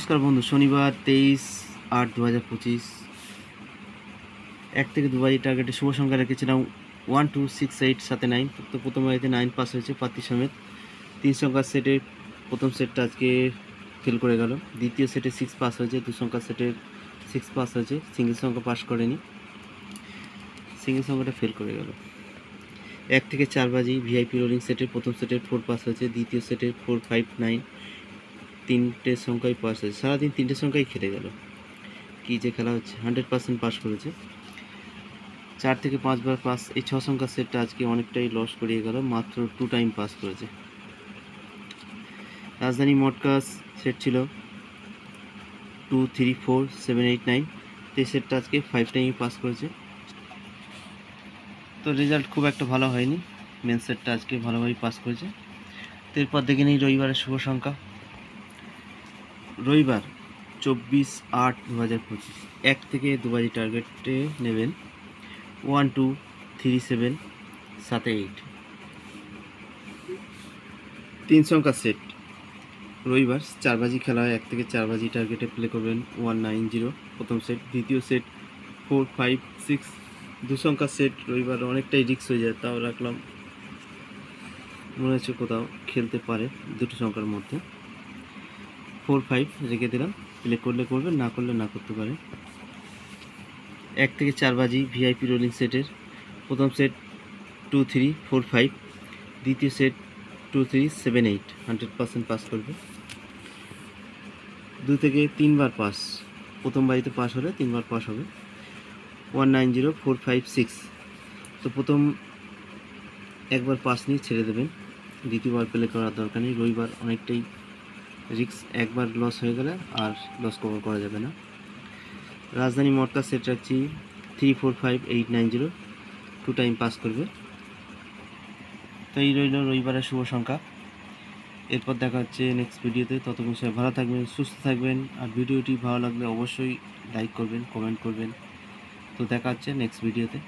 নমস্কার বন্ধু, শনিবার 23/8/2025 1 থেকে 2 বাজি টার্গেটে শুভ সংখ্যা রেখেছিলাম 1 2 6 8 7 9। তো প্রথম বাজিতে 9 পাস হয়েছে পাতি সমেত। 3 সংখ্যার সেটে প্রথম সেটটা আজকে ফেল করে গেল। দ্বিতীয় সেটে 6 পাস হয়েছে, 2 সংখ্যার সেটে 6 পাস হয়েছে, সিঙ্গেল সংখ্যা পাস করেনি, সিঙ্গেল সংখ্যাটা ফেল করে গেল। 1 থেকে 4 বাজি ভিআইপি রোলিং সেটের প্রথম সেটের 4 পাস হয়েছে, দ্বিতীয় সেটের 4 5 9 তিনটে সংখ্যাই পাস হয়েছে। সারাদিন তিনটে সংখ্যাই খেলে গেল। কী যে খেলা হচ্ছে, 100% পাস করেছে। 4 থেকে 5 বার পাস। এই 6 সংখ্যার সেটটা আজকে অনেকটাই লস করিয়ে গেল, মাত্র 2 টাইম পাস করেছে। রাজধানী মটকাস সেট ছিল 2 3 4 7 8 9, তো এই সেটটা আজকে 5 টাইমই পাস করেছে। তো রেজাল্ট খুব একটা ভালো হয়নি, মেন সেটটা আজকে ভালোভাবেই পাস করেছে। তো এরপর দেখে নিই রবিবারের শুভ সংখ্যা। রবিবার 24/8/2025 1 থেকে 2 বাজি টার্গেটে নেবেন 1 2 3 7 7 8। 3 সংখ্যার সেট। রবিবার 4 বাজি খেলা হয়, 1 থেকে 4 বাজি টার্গেটে প্লে করবেন 190 প্রথম সেট, দ্বিতীয় সেট 4 5 6। 2 সংখ্যার সেট। রবিবার অনেকটাই রিস্ক হয়ে যায়, তাও রাখলাম, মনে হচ্ছে কোথাও খেলতে পারে দুটো সংখ্যার মধ্যে। 4 5 রেখে দিলাম, প্লে করলে করবেন, না করলে না করতে পারে। 1 থেকে 4 বাজি ভিআইপি রোলিং সেটের প্রথম সেট 2 3 4 5, দ্বিতীয় সেট 2 3 7 8, 100% পাস করবে। 2 থেকে 3 বার পাস, প্রথম বাজিতে পাস হলে 3 বার পাস হবে। 190 4 5 6। তো প্রথম একবার পাস নিয়ে ছেড়ে দেবেন, দ্বিতীয়বার প্লে করার দরকার নেই। রবিবার অনেকটাই রিস্ক, একবার লস হয়ে গেলে আর লস কভার করা যাবে না। রাজধানী মটকা সেট রাখছি 3 4 5 8 9 0, 2 টাইম পাস করবে। তো এই রইল রবিবারের শুভ সংখ্যা। এরপর দেখা হচ্ছে নেক্সট ভিডিওতে। ততক্ষণ সবাই ভালো থাকবেন, সুস্থ থাকবেন, আর ভিডিওটি ভালো লাগলে অবশ্যই লাইক করবেন, কমেন্ট করবেন। তো দেখা হচ্ছে নেক্সট ভিডিওতে।